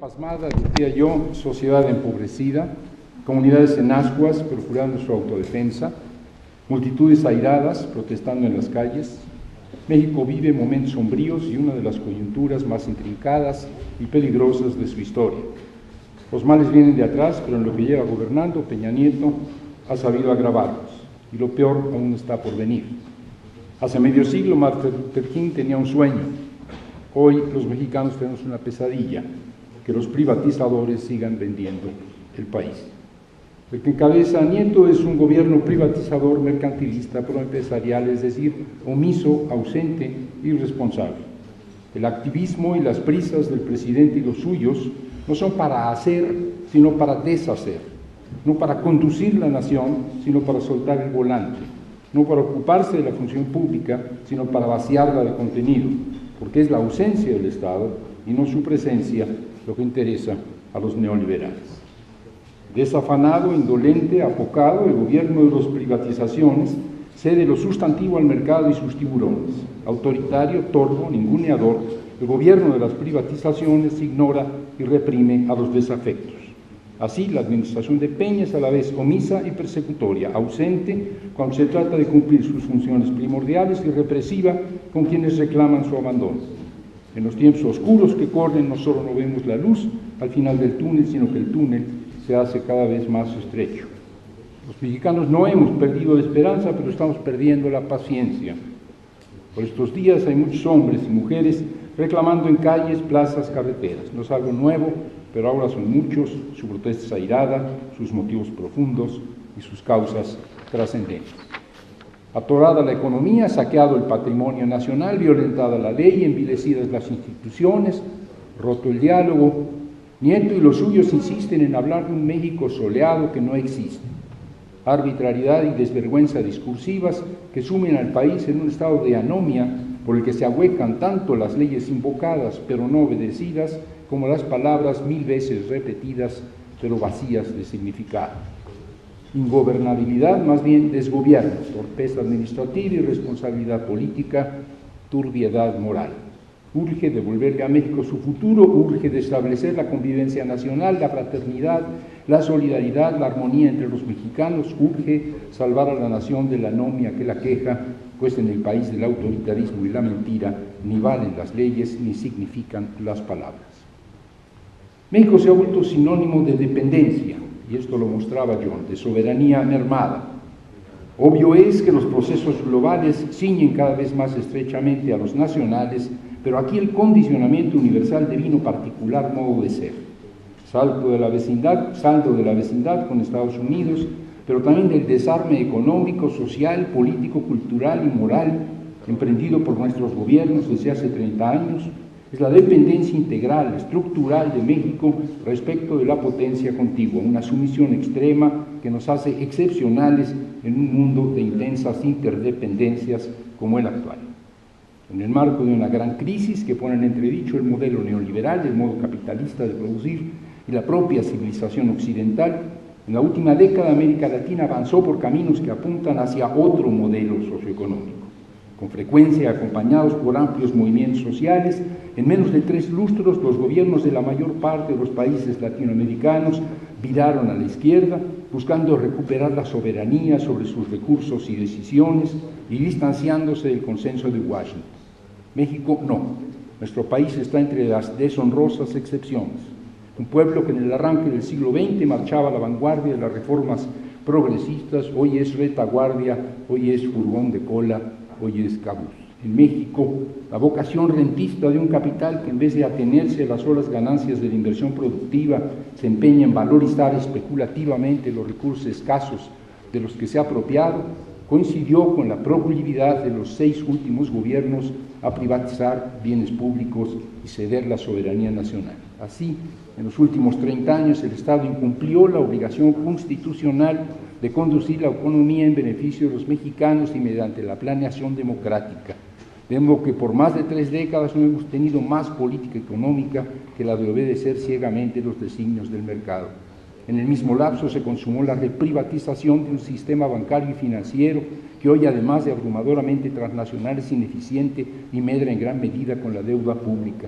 pasmada, decía yo, sociedad empobrecida, comunidades en ascuas procurando su autodefensa, multitudes airadas protestando en las calles. México vive momentos sombríos y una de las coyunturas más intrincadas y peligrosas de su historia. Los males vienen de atrás, pero en lo que lleva gobernando, Peña Nieto ha sabido agravarlos, y lo peor aún está por venir. Hace medio siglo Martin Luther King tenía un sueño. Hoy los mexicanos tenemos una pesadilla: que los privatizadores sigan vendiendo el país. El que encabeza Nieto es un gobierno privatizador, mercantilista, proempresarial, es decir, omiso, ausente, irresponsable. El activismo y las prisas del presidente y los suyos no son para hacer, sino para deshacer, no para conducir la nación, sino para soltar el volante, no para ocuparse de la función pública, sino para vaciarla de contenido, porque es la ausencia del Estado y no su presencia lo que interesa a los neoliberales. Desafanado, indolente, apocado, el gobierno de las privatizaciones cede lo sustantivo al mercado y sus tiburones. Autoritario, torvo, ninguneador, el gobierno de las privatizaciones ignora y reprime a los desafectos. Así, la administración de Peña es a la vez omisa y persecutoria, ausente cuando se trata de cumplir sus funciones primordiales y represiva con quienes reclaman su abandono. En los tiempos oscuros que corren no solo no vemos la luz al final del túnel, sino que el túnel se hace cada vez más estrecho. Los mexicanos no hemos perdido la esperanza, pero estamos perdiendo la paciencia. Por estos días hay muchos hombres y mujeres reclamando en calles, plazas, carreteras. No es algo nuevo, pero ahora son muchos, su protesta es airada, sus motivos profundos y sus causas trascendentes. Atorada la economía, saqueado el patrimonio nacional, violentada la ley, envilecidas las instituciones, roto el diálogo, Nieto y los suyos insisten en hablar de un México soleado que no existe. Arbitrariedad y desvergüenza discursivas que sumen al país en un estado de anomia por el que se ahuecan tanto las leyes invocadas pero no obedecidas como las palabras mil veces repetidas pero vacías de significado. Ingobernabilidad, más bien desgobierno, torpeza administrativa, irresponsabilidad política, turbiedad moral. Urge devolverle a México su futuro, urge de establecer la convivencia nacional, la fraternidad, la solidaridad, la armonía entre los mexicanos, urge salvar a la nación de la anomia que la queja, pues en el país del autoritarismo y la mentira ni valen las leyes ni significan las palabras. México se ha vuelto sinónimo de dependencia, y esto lo mostraba John, de soberanía mermada. Obvio es que los procesos globales ciñen cada vez más estrechamente a los nacionales, pero aquí el condicionamiento universal devino particular modo de ser. Saldo de la vecindad con Estados Unidos, pero también del desarme económico, social, político, cultural y moral emprendido por nuestros gobiernos desde hace 30 años, es la dependencia integral, estructural de México respecto de la potencia contigua, una sumisión extrema que nos hace excepcionales en un mundo de intensas interdependencias como el actual. En el marco de una gran crisis que pone en entredicho el modelo neoliberal, el modo capitalista de producir y la propia civilización occidental, en la última década América Latina avanzó por caminos que apuntan hacia otro modelo socioeconómico, con frecuencia acompañados por amplios movimientos sociales. En menos de 3 lustros, los gobiernos de la mayor parte de los países latinoamericanos viraron a la izquierda, buscando recuperar la soberanía sobre sus recursos y decisiones y distanciándose del consenso de Washington. México no. Nuestro país está entre las deshonrosas excepciones. Un pueblo que en el arranque del siglo XX marchaba a la vanguardia de las reformas progresistas, hoy es retaguardia, hoy es furgón de cola, hoy es cabuz. En México, la vocación rentista de un capital que en vez de atenerse a las solas ganancias de la inversión productiva, se empeña en valorizar especulativamente los recursos escasos de los que se ha apropiado, coincidió con la proclividad de los 6 últimos gobiernos a privatizar bienes públicos y ceder la soberanía nacional. Así, en los últimos 30 años, el Estado incumplió la obligación constitucional de conducir la economía en beneficio de los mexicanos y mediante la planeación democrática. De modo que por más de 3 décadas no hemos tenido más política económica que la de obedecer ciegamente los designios del mercado. En el mismo lapso se consumó la reprivatización de un sistema bancario y financiero que hoy, además de abrumadoramente transnacional, es ineficiente y medra en gran medida con la deuda pública.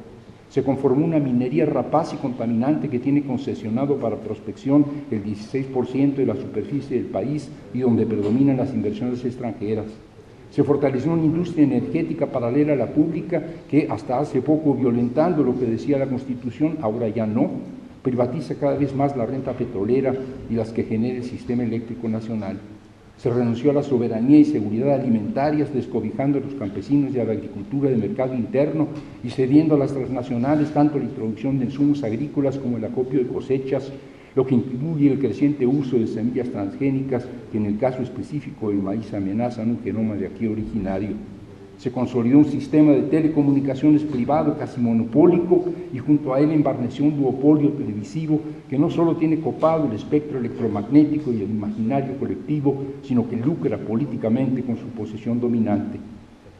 Se conformó una minería rapaz y contaminante que tiene concesionado para prospección el 16% de la superficie del país y donde predominan las inversiones extranjeras. Se fortaleció una industria energética paralela a la pública que hasta hace poco, violentando lo que decía la Constitución, ahora ya no, privatiza cada vez más la renta petrolera y las que genera el sistema eléctrico nacional. Se renunció a la soberanía y seguridad alimentarias, descobijando a los campesinos y a la agricultura de mercado interno y cediendo a las transnacionales tanto la introducción de insumos agrícolas como el acopio de cosechas, lo que incluye el creciente uso de semillas transgénicas que en el caso específico del maíz amenazan un genoma de aquí originario. Se consolidó un sistema de telecomunicaciones privado casi monopólico y junto a él embarneció un duopolio televisivo que no solo tiene copado el espectro electromagnético y el imaginario colectivo, sino que lucra políticamente con su posición dominante.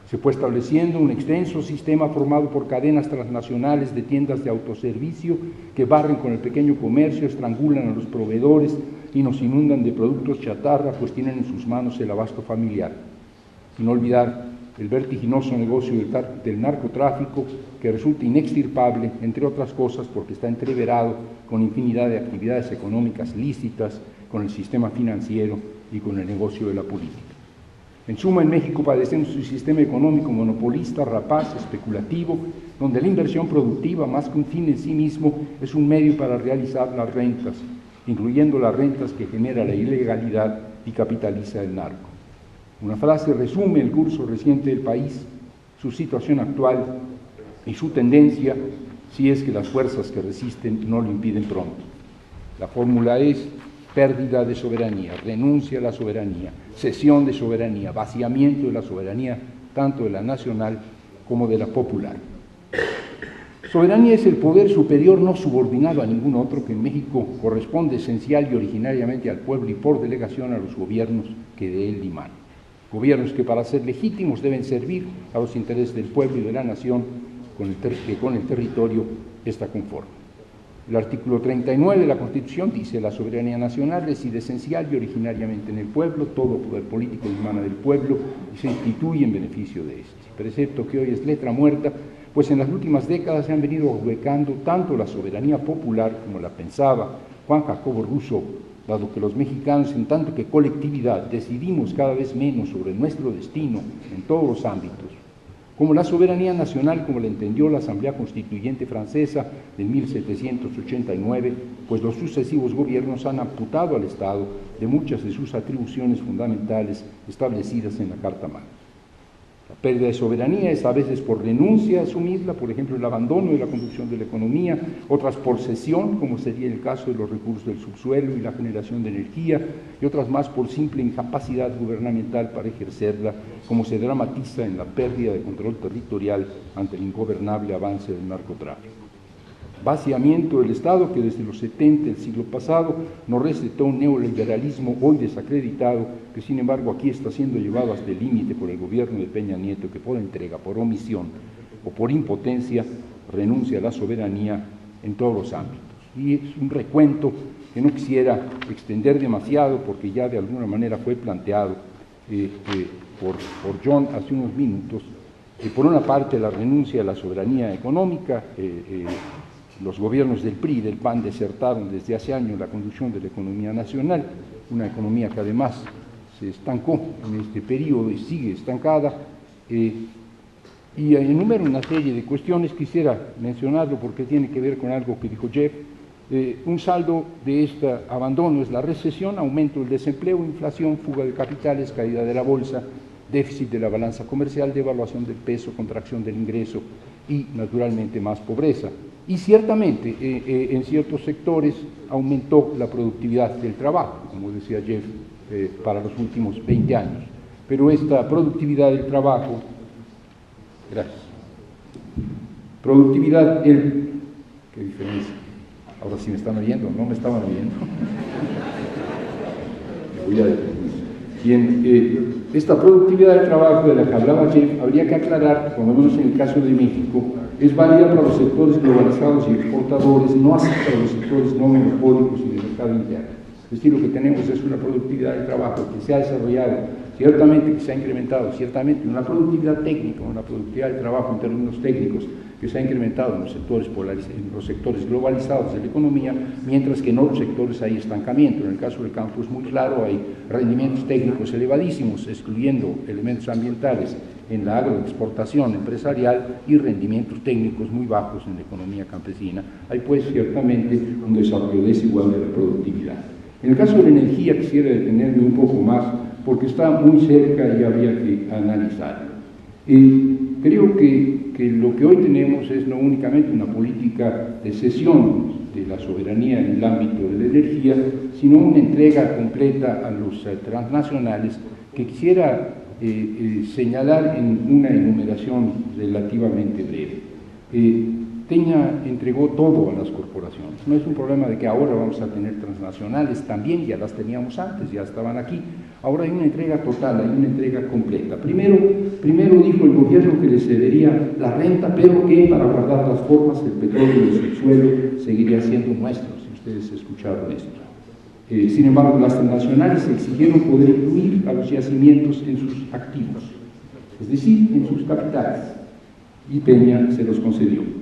Se fue estableciendo un extenso sistema formado por cadenas transnacionales de tiendas de autoservicio que barren con el pequeño comercio, estrangulan a los proveedores y nos inundan de productos chatarra, pues tienen en sus manos el abasto familiar. Sin olvidar el vertiginoso negocio del narcotráfico, que resulta inextirpable, entre otras cosas, porque está entreverado con infinidad de actividades económicas lícitas, con el sistema financiero y con el negocio de la política. En suma, en México padecemos un sistema económico monopolista, rapaz, especulativo, donde la inversión productiva, más que un fin en sí mismo, es un medio para realizar las rentas, incluyendo las rentas que genera la ilegalidad y capitaliza el narco. Una frase resume el curso reciente del país, su situación actual y su tendencia, si es que las fuerzas que resisten no lo impiden pronto. La fórmula es pérdida de soberanía, renuncia a la soberanía, cesión de soberanía, vaciamiento de la soberanía, tanto de la nacional como de la popular. Soberanía es el poder superior no subordinado a ningún otro que en México corresponde esencial y originariamente al pueblo y por delegación a los gobiernos que de él dimanan. Gobiernos que para ser legítimos deben servir a los intereses del pueblo y de la nación que con el territorio está conforme. El artículo 39 de la Constitución dice: la soberanía nacional reside esencial y originariamente en el pueblo, todo poder político emana del pueblo y se instituye en beneficio de este. Precepto que hoy es letra muerta, pues en las últimas décadas se han venido ahuecando tanto la soberanía popular como la pensaba Juan Jacobo Rousseau, dado que los mexicanos, en tanto que colectividad, decidimos cada vez menos sobre nuestro destino en todos los ámbitos, como la soberanía nacional, como la entendió la Asamblea Constituyente Francesa de 1789, pues los sucesivos gobiernos han amputado al Estado de muchas de sus atribuciones fundamentales establecidas en la Carta Magna. La pérdida de soberanía es a veces por renuncia a asumirla, por ejemplo, el abandono de la conducción de la economía, otras por cesión, como sería el caso de los recursos del subsuelo y la generación de energía, y otras más por simple incapacidad gubernamental para ejercerla, como se dramatiza en la pérdida de control territorial ante el ingobernable avance del narcotráfico. Vaciamiento del Estado que desde los 70 del siglo pasado nos recetó un neoliberalismo hoy desacreditado, que sin embargo aquí está siendo llevado hasta el límite por el gobierno de Peña Nieto, que por entrega, por omisión o por impotencia renuncia a la soberanía en todos los ámbitos. Y es un recuento que no quisiera extender demasiado porque ya de alguna manera fue planteado por John hace unos minutos. Por una parte, la renuncia a la soberanía económica. Los gobiernos del PRI y del PAN desertaron desde hace años la conducción de la economía nacional, una economía que además se estancó en este periodo y sigue estancada, y enumero una serie de cuestiones. Quisiera mencionarlo porque tiene que ver con algo que dijo Jeff. Un saldo de este abandono es la recesión, aumento del desempleo, inflación, fuga de capitales, caída de la bolsa, déficit de la balanza comercial, devaluación del peso, contracción del ingreso y, naturalmente, más pobreza. Y ciertamente, en ciertos sectores aumentó la productividad del trabajo, como decía Jeff, para los últimos 20 años. Pero esta productividad del trabajo, gracias, productividad, qué diferencia, ahora sí me están oyendo, no me estaban oyendo. Me voy a detener. Bien, esta productividad del trabajo de la que hablaba Jeff, habría que aclarar, por lo menos en el caso de México, es válida para los sectores globalizados y exportadores, no así para los sectores no monopólicos y de mercado interno. Es decir, lo que tenemos es una productividad del trabajo que se ha desarrollado, ciertamente que se ha incrementado, ciertamente una productividad técnica, una productividad del trabajo en términos técnicos que se ha incrementado en los sectores globalizados de la economía, mientras que en otros sectores hay estancamiento. En el caso del campo es muy claro, hay rendimientos técnicos elevadísimos, excluyendo elementos ambientales en la agroexportación empresarial y rendimientos técnicos muy bajos en la economía campesina. Hay pues ciertamente un desarrollo desigual de la productividad. En el caso de la energía quisiera detenerme un poco más porque está muy cerca y habría que analizarlo. Creo que lo que hoy tenemos es no únicamente una política de cesión de la soberanía en el ámbito de la energía, sino una entrega completa a los transnacionales que quisiera señalar en una enumeración relativamente breve. Peña entregó todo a las corporaciones. No es un problema de que ahora vamos a tener transnacionales, también ya las teníamos antes, ya estaban aquí. Ahora hay una entrega total, hay una entrega completa. Primero dijo el gobierno que le cedería la renta, pero que para guardar las formas el petróleo y el subsuelo seguiría siendo nuestro, si ustedes escucharon esto. Sin embargo, las transnacionales exigieron poder incluir a los yacimientos en sus activos, es decir, en sus capitales, y Peña se los concedió.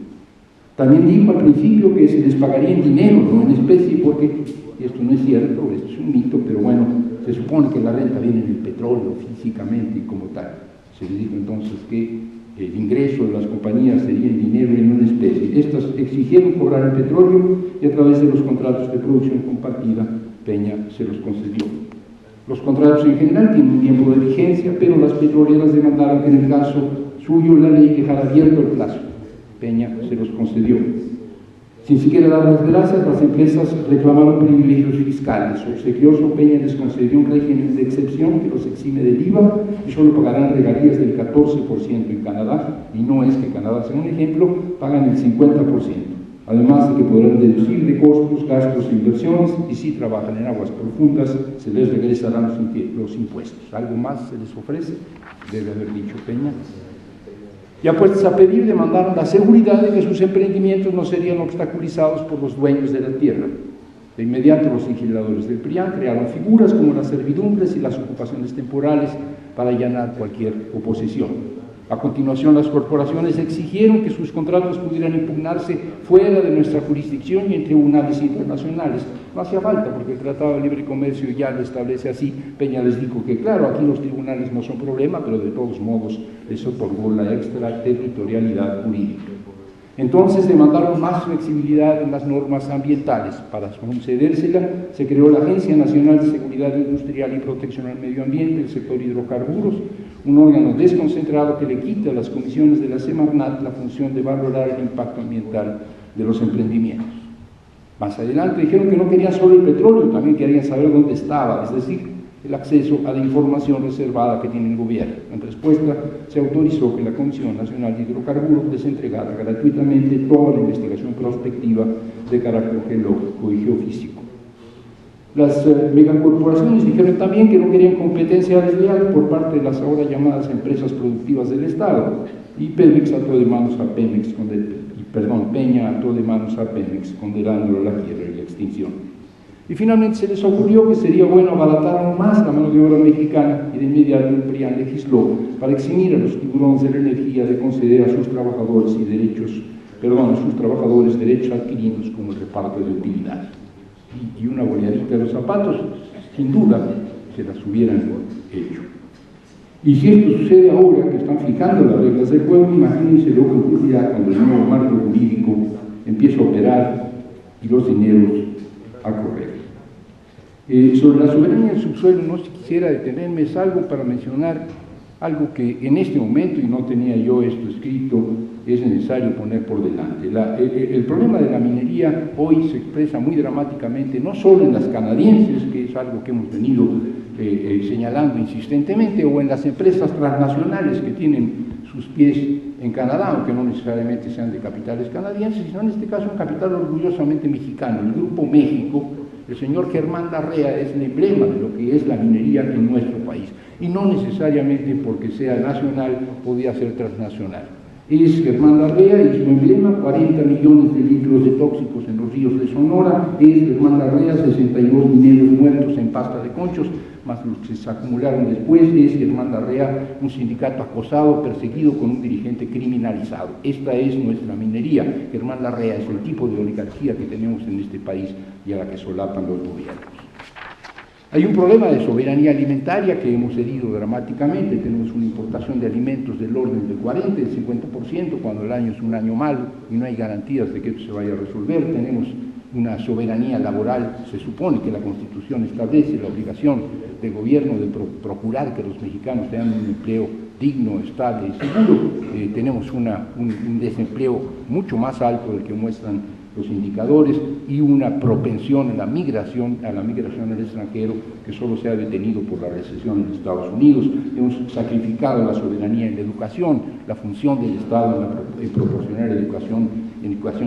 También dijo al principio que se les pagaría en dinero, no en especie, porque esto no es cierto, esto es un mito, pero bueno, se supone que la renta viene del petróleo físicamente y como tal. Se le dijo entonces que el ingreso de las compañías sería en dinero y no en especie. Estas exigieron cobrar el petróleo y a través de los contratos de producción compartida, Peña se los concedió. Los contratos en general tienen un tiempo de vigencia, pero las petroleras demandaron que en el caso suyo la ley dejara abierto el plazo. Peña se los concedió. Sin siquiera dar las gracias, las empresas reclamaron privilegios fiscales. Obsequioso, Peña les concedió un régimen de excepción que los exime del IVA y solo pagarán regalías del 14% en Canadá, y no es que Canadá sea un ejemplo, pagan el 50%. Además de que podrán deducir de costos, gastos e inversiones, y si trabajan en aguas profundas, se les regresarán los impuestos. ¿Algo más se les ofrece? Debe haber dicho Peña. Ya puestos a pedir, demandaron la seguridad de que sus emprendimientos no serían obstaculizados por los dueños de la tierra. De inmediato los legisladores del PRIAN crearon figuras como las servidumbres y las ocupaciones temporales para allanar cualquier oposición. A continuación, las corporaciones exigieron que sus contratos pudieran impugnarse fuera de nuestra jurisdicción y en tribunales internacionales. No hacía falta, porque el Tratado de Libre Comercio ya lo establece así. Peña les dijo que, claro, aquí los tribunales no son problema, pero de todos modos les otorgó la extraterritorialidad jurídica. Entonces demandaron más flexibilidad en las normas ambientales. Para concedérsela, se creó la Agencia Nacional de Seguridad Industrial y Protección al Medio Ambiente del sector hidrocarburos, un órgano desconcentrado que le quita a las comisiones de la Semarnat la función de valorar el impacto ambiental de los emprendimientos. Más adelante dijeron que no querían solo el petróleo, también querían saber dónde estaba, es decir, el acceso a la información reservada que tiene el gobierno. En respuesta, se autorizó que la Comisión Nacional de Hidrocarburos les entregara gratuitamente toda la investigación prospectiva de carácter geológico y geofísico. Las megacorporaciones dijeron también que no querían competencia desleal por parte de las ahora llamadas empresas productivas del Estado, y Pemex ató de manos a Pemex, Peña ató de manos a Pemex, condenándolo a la quiebra y la extinción. Y finalmente se les ocurrió que sería bueno abaratar aún más la mano de obra mexicana, y de inmediato el PRIAN legisló para eximir a los tiburones de la energía de conceder a sus trabajadores derechos adquiridos como el reparto de utilidades. Y una boleadita de los zapatos, sin duda, se las hubieran hecho. Y si esto sucede ahora que están fijando las reglas del juego, imagínense lo que ocurrirá cuando el nuevo marco jurídico empiece a operar y los dineros a correr. Sobre la soberanía del subsuelo no quisiera detenerme, es algo para mencionar algo que en este momento, y no tenía yo esto escrito, es necesario poner por delante. El problema de la minería hoy se expresa muy dramáticamente, no solo en las canadienses, que es algo que hemos venido señalando insistentemente, o en las empresas transnacionales que tienen sus pies en Canadá, aunque no necesariamente sean de capitales canadienses, sino en este caso un capital orgullosamente mexicano, el Grupo México. El señor Germán Larrea es el emblema de lo que es la minería en nuestro país, y no necesariamente porque sea nacional podía ser transnacional. Es Germán Larrea y su emblema, 40 millones de litros de tóxicos en los ríos de Sonora, es Germán Larrea, 62 mineros muertos en pasta de conchos, más los que se acumularon después, es Germán Larrea, un sindicato acosado, perseguido con un dirigente criminalizado. Esta es nuestra minería. Germán Larrea es el tipo de oligarquía que tenemos en este país y a la que solapan los gobiernos. Hay un problema de soberanía alimentaria que hemos cedido dramáticamente. Tenemos una importación de alimentos del orden del 40, del 50%, cuando el año es un año malo y no hay garantías de que esto se vaya a resolver. Tenemos una soberanía laboral. Se supone que la Constitución establece la obligación del gobierno de procurar que los mexicanos tengan un empleo digno, estable y seguro. Tenemos un desempleo mucho más alto del que muestran los indicadores y una propensión a la migración al extranjero que solo se ha detenido por la recesión en Estados Unidos. Hemos sacrificado la soberanía en la educación, la función del Estado en proporcionar educación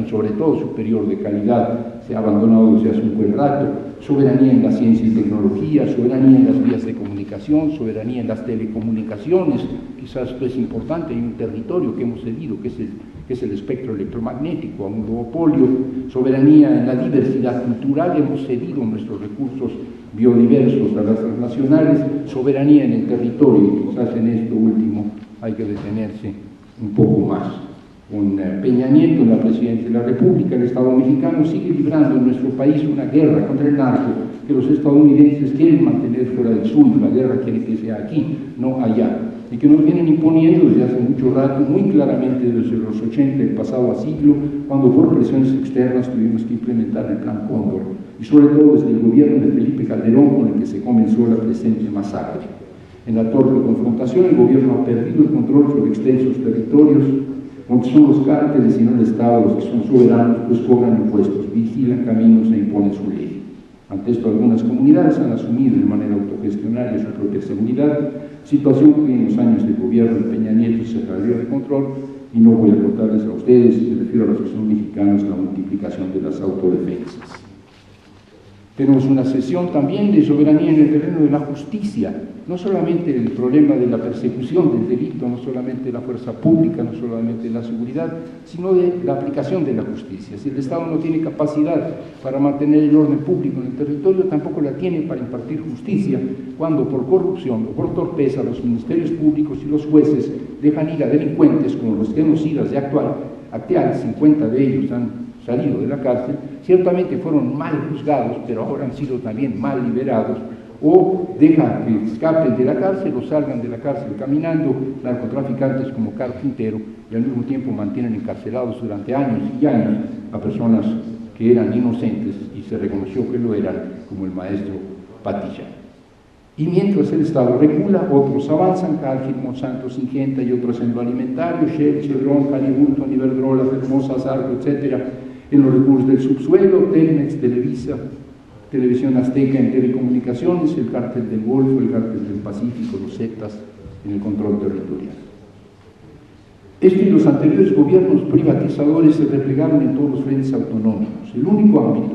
sobre todo superior de calidad se ha abandonado desde hace un buen rato. Soberanía en la ciencia y tecnología, soberanía en las vías de comunicación, soberanía en las telecomunicaciones. Quizás esto es importante, hay un territorio que hemos cedido, que es el espectro electromagnético, a un duopolio. Soberanía en la diversidad cultural, hemos cedido nuestros recursos biodiversos a las transnacionales. Soberanía en el territorio, quizás en esto último hay que detenerse un poco más. Con Peña Nieto, la presidencia de la República, el Estado mexicano sigue librando en nuestro país una guerra contra el narco que los estadounidenses quieren mantener fuera del suyo. La guerra quiere que sea aquí, no allá, y que nos vienen imponiendo desde hace mucho rato, muy claramente desde los 80 del pasado siglo, cuando por presiones externas tuvimos que implementar el Plan Cóndor, y sobre todo desde el gobierno de Felipe Calderón, con el que se comenzó la presente masacre. En la torpe confrontación, el gobierno ha perdido el control sobre extensos territorios, donde son los cárteles y no el Estado los que son soberanos, pues cobran impuestos, vigilan caminos e imponen su ley. Ante esto, algunas comunidades han asumido de manera autogestionaria su propia seguridad, situación que en los años de gobierno de Peña Nieto se salió de control, y no voy a contarles a ustedes, me refiero a los que son mexicanos, la multiplicación de las autodefensas. Tenemos una sesión también de soberanía en el terreno de la justicia, no solamente el problema de la persecución del delito, no solamente de la fuerza pública, no solamente de la seguridad, sino de la aplicación de la justicia. Si el Estado no tiene capacidad para mantener el orden público en el territorio, tampoco la tiene para impartir justicia, cuando por corrupción o por torpeza los ministerios públicos y los jueces dejan ir a delincuentes como los genocidas de Acteal, 50 de ellos han salido de la cárcel, ciertamente fueron mal juzgados, pero ahora han sido también mal liberados, o dejan que escapen de la cárcel o salgan de la cárcel caminando narcotraficantes como Carlos Quintero, y al mismo tiempo mantienen encarcelados durante años y años a personas que eran inocentes y se reconoció que lo eran, como el maestro Patilla. Y mientras el Estado recula, otros avanzan, Cargill, Monsanto, Syngenta y otros en lo alimentario, Shell, Chevron, Halliburton, Iberdrola, Fermosa, Zarco, etcétera, en los recursos del subsuelo, Telmex, Televisa, Televisión Azteca en telecomunicaciones, el cártel del Golfo, el cártel del Pacífico, los Zetas en el control territorial. Este y los anteriores gobiernos privatizadores se replegaron en todos los frentes autonómicos. El único ámbito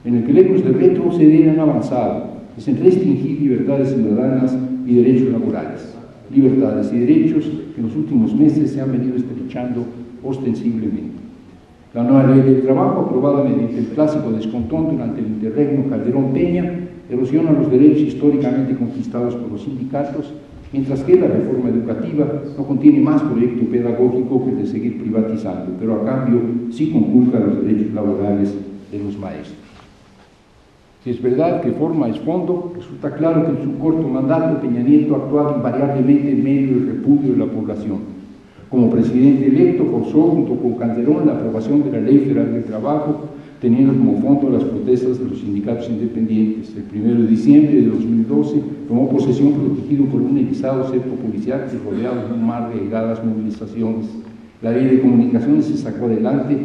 en el que lejos de retroceder han avanzado es en restringir libertades ciudadanas y derechos laborales. Libertades y derechos que en los últimos meses se han venido estrechando ostensiblemente. La nueva ley del trabajo, aprobada mediante el clásico descontón durante el interregno Calderón-Peña, erosiona los derechos históricamente conquistados por los sindicatos, mientras que la reforma educativa no contiene más proyecto pedagógico que el de seguir privatizando, pero a cambio sí conculca los derechos laborales de los maestros. Si es verdad que forma es fondo, resulta claro que en su corto mandato Peña Nieto ha actuado invariablemente en medio del repudio de la población. Como presidente electo, forzó junto con Calderón la aprobación de la Ley Federal del Trabajo, teniendo como fondo las protestas de los sindicatos independientes. El 1 de diciembre de 2012 tomó posesión protegido por un erizado cerco policial y rodeado de un mar de aisladas movilizaciones. La Ley de Comunicaciones se sacó adelante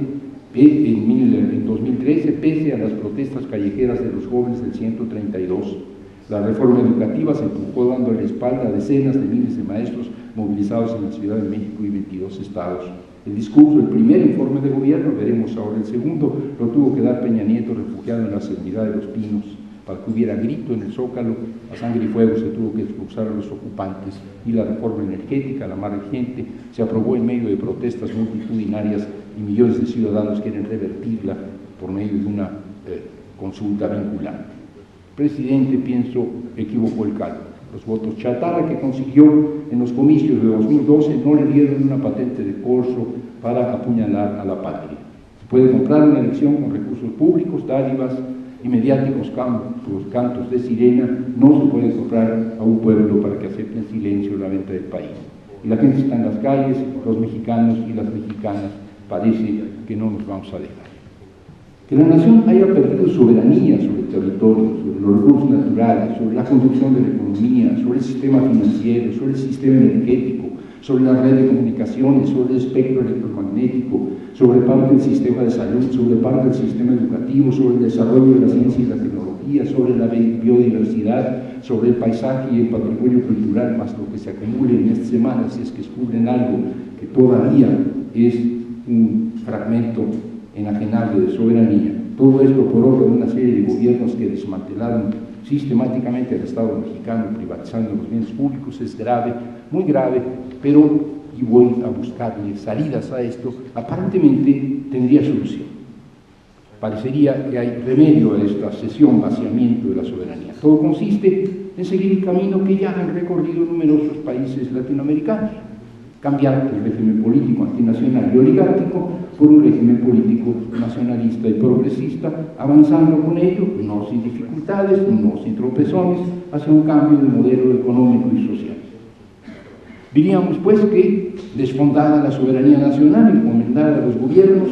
en 2013, pese a las protestas callejeras de los jóvenes del 132. La reforma educativa se empujó dando la espalda a decenas de miles de maestros movilizados en la Ciudad de México y 22 estados. El discurso, el primer informe de gobierno, veremos ahora el segundo, lo tuvo que dar Peña Nieto refugiado en la seguridad de los Pinos. Para que hubiera grito en el Zócalo, a sangre y fuego se tuvo que expulsar a los ocupantes, y la reforma energética, la más reciente, se aprobó en medio de protestas multitudinarias y millones de ciudadanos quieren revertirla por medio de una consulta vinculante. El presidente, pienso, equivocó el cálculo. Los votos chatarra que consiguió en los comicios de 2012 no le dieron una patente de corso para apuñalar a la patria. Se puede comprar una elección con recursos públicos, dádivas y mediáticos cantos de sirena, no se puede comprar a un pueblo para que acepte en silencio la venta del país. Y la gente está en las calles, los mexicanos y las mexicanas, parece que no nos vamos a dejar. Que la nación haya perdido soberanía sobre el territorio, sobre los recursos naturales, sobre la conducción de la economía, sobre el sistema financiero, sobre el sistema energético, sobre la red de comunicaciones, sobre el espectro electromagnético, sobre parte del sistema de salud, sobre parte del sistema educativo, sobre el desarrollo de la ciencia y la tecnología, sobre la biodiversidad, sobre el paisaje y el patrimonio cultural, más lo que se acumule en esta semana, si es que descubren algo que todavía es un fragmento enajenable de soberanía. Todo esto por obra de una serie de gobiernos que desmantelaron sistemáticamente al Estado mexicano, privatizando los bienes públicos, es grave, muy grave, pero, y voy a buscarle salidas a esto, aparentemente tendría solución. Parecería que hay remedio a esta cesión, vaciamiento de la soberanía. Todo consiste en seguir el camino que ya han recorrido numerosos países latinoamericanos, cambiar el régimen político antinacional y oligárquico por un régimen político nacionalista y progresista, avanzando con ello, no sin dificultades, no sin tropezones, hacia un cambio de modelo económico y social. Diríamos, pues, que desfondada la soberanía nacional, encomendada a los gobiernos,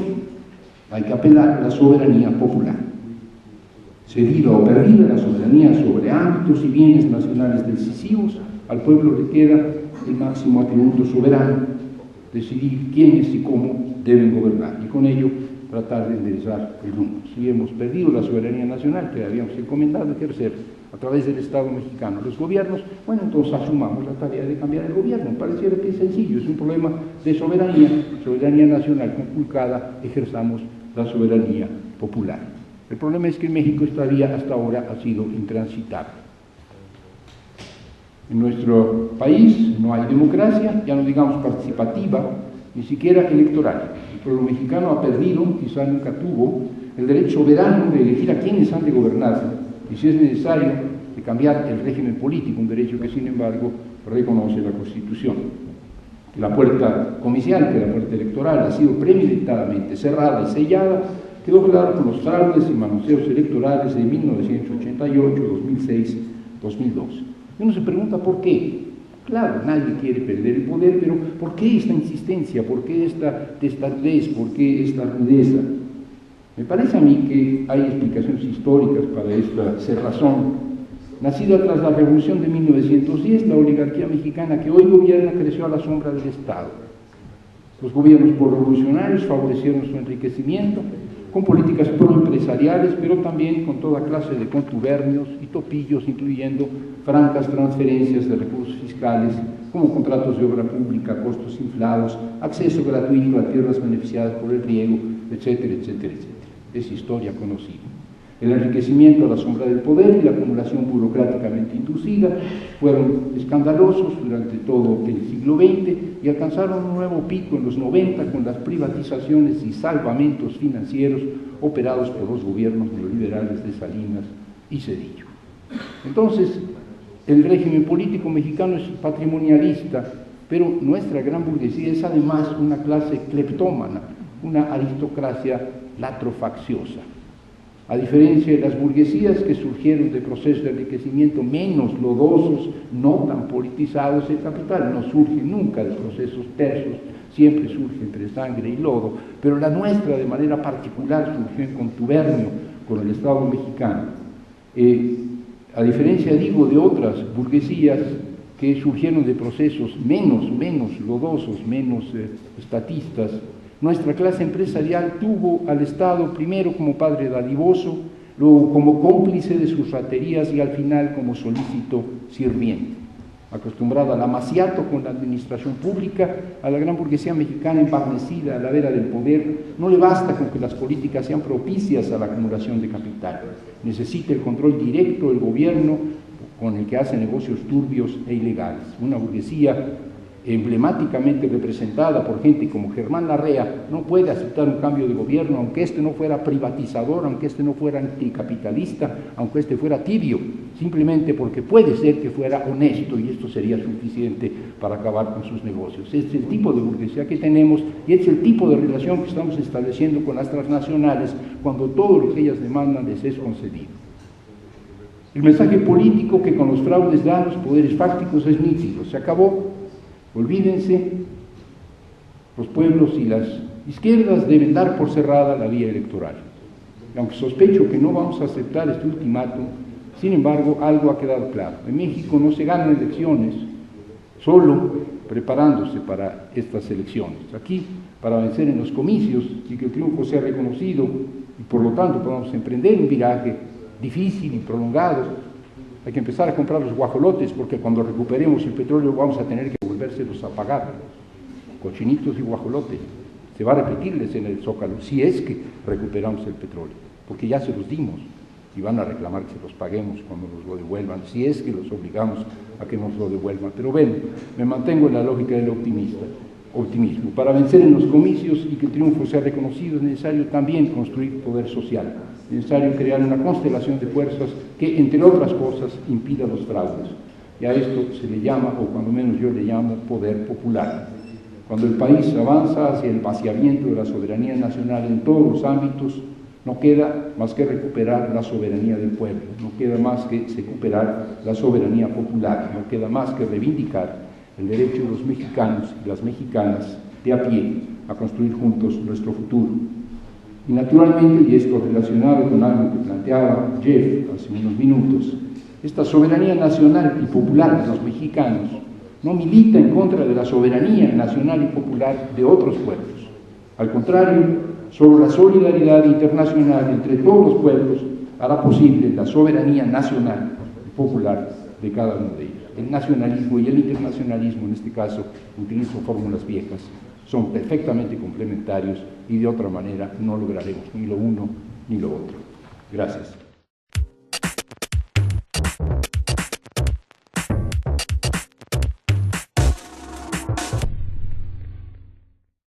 hay que apelar a la soberanía popular. Cedida o perdida la soberanía sobre ámbitos y bienes nacionales decisivos, al pueblo le queda el máximo atributo soberano, decidir quiénes y cómo deben gobernar, y con ello tratar de enderezar el rumbo. Si hemos perdido la soberanía nacional que habíamos encomendado ejercer a través del Estado mexicano, los gobiernos, bueno, entonces asumamos la tarea de cambiar el gobierno. Pareciera que es sencillo, es un problema de soberanía nacional conculcada, ejerzamos la soberanía popular. El problema es que en México esta vía hasta ahora ha sido intransitable. En nuestro país no hay democracia, ya no digamos participativa, ni siquiera electoral. El pueblo mexicano ha perdido, quizá nunca tuvo, el derecho soberano de elegir a quienes han de gobernarse, y si es necesario, de cambiar el régimen político, un derecho que sin embargo reconoce la Constitución. La puerta comicial, que la puerta electoral, ha sido premeditadamente cerrada y sellada, quedó claro con los fraudes y manoseos electorales de 1988, 2006, 2012. Y uno se pregunta por qué. Claro, nadie quiere perder el poder, pero ¿por qué esta insistencia? ¿Por qué esta testardez? ¿Por qué esta rudeza? Me parece a mí que hay explicaciones históricas para esta cerrazón. Nacida tras la Revolución de 1910, la oligarquía mexicana que hoy gobierna creció a la sombra del Estado. Los gobiernos pro-revolucionarios favorecieron su enriquecimiento con políticas pro-empresariales, pero también con toda clase de contubernios y topillos, incluyendo francas transferencias de recursos fiscales, como contratos de obra pública, costos inflados, acceso gratuito a tierras beneficiadas por el riego, etcétera, etcétera, etcétera. Es historia conocida. El enriquecimiento a la sombra del poder y la acumulación burocráticamente inducida fueron escandalosos durante todo el siglo XX y alcanzaron un nuevo pico en los 90 con las privatizaciones y salvamentos financieros operados por los gobiernos neoliberales de Salinas y Zedillo. Entonces, el régimen político mexicano es patrimonialista, pero nuestra gran burguesía es además una clase cleptómana, una aristocracia latrofacciosa. A diferencia de las burguesías que surgieron de procesos de enriquecimiento menos lodosos, no tan politizados, el capital no surge nunca de procesos tersos, siempre surge entre sangre y lodo, pero la nuestra de manera particular surgió en contubernio con el Estado mexicano. A diferencia, digo, de otras burguesías que surgieron de procesos menos lodosos, menos estatistas, nuestra clase empresarial tuvo al Estado primero como padre dadivoso, luego como cómplice de sus raterías y al final como solícito sirviente. Acostumbrada al amaciato con la administración pública, a la gran burguesía mexicana embarnecida a la vera del poder, no le basta con que las políticas sean propicias a la acumulación de capital. Necesita el control directo del gobierno con el que hace negocios turbios e ilegales. Una burguesía emblemáticamente representada por gente como Germán Larrea, no puede aceptar un cambio de gobierno, aunque este no fuera privatizador, aunque este no fuera anticapitalista, aunque este fuera tibio, simplemente porque puede ser que fuera honesto y esto sería suficiente para acabar con sus negocios. Este es el tipo de burguesía que tenemos y este es el tipo de relación que estamos estableciendo con las transnacionales cuando todo lo que ellas demandan les es concedido. El mensaje político que con los fraudes dan los poderes fácticos es nítido, se acabó. Olvídense, los pueblos y las izquierdas deben dar por cerrada la vía electoral. Aunque sospecho que no vamos a aceptar este ultimátum, sin embargo, algo ha quedado claro. En México no se ganan elecciones solo preparándose para estas elecciones. Aquí, para vencer en los comicios y que el triunfo sea reconocido y por lo tanto podamos emprender un viraje difícil y prolongado, hay que empezar a comprar los guajolotes porque cuando recuperemos el petróleo vamos a tener que volvérselos a pagar, cochinitos y guajolotes. Se va a repetirles en el Zócalo si es que recuperamos el petróleo, porque ya se los dimos y van a reclamar que se los paguemos cuando nos lo devuelvan, si es que los obligamos a que nos lo devuelvan. Pero bueno, me mantengo en la lógica del optimismo. Para vencer en los comicios y que el triunfo sea reconocido es necesario también construir poder social. Es necesario crear una constelación de fuerzas que, entre otras cosas, impida los fraudes. Y a esto se le llama, o cuando menos yo le llamo, poder popular. Cuando el país avanza hacia el vaciamiento de la soberanía nacional en todos los ámbitos, no queda más que recuperar la soberanía del pueblo, no queda más que recuperar la soberanía popular, no queda más que reivindicar el derecho de los mexicanos y las mexicanas de a pie a construir juntos nuestro futuro. Y naturalmente, y esto relacionado con algo que planteaba Jeff hace unos minutos, esta soberanía nacional y popular de los mexicanos no milita en contra de la soberanía nacional y popular de otros pueblos. Al contrario, solo la solidaridad internacional entre todos los pueblos hará posible la soberanía nacional y popular de cada uno de ellos. El nacionalismo y el internacionalismo, en este caso, utilizo fórmulas viejas, son perfectamente complementarios y de otra manera no lograremos ni lo uno ni lo otro. Gracias.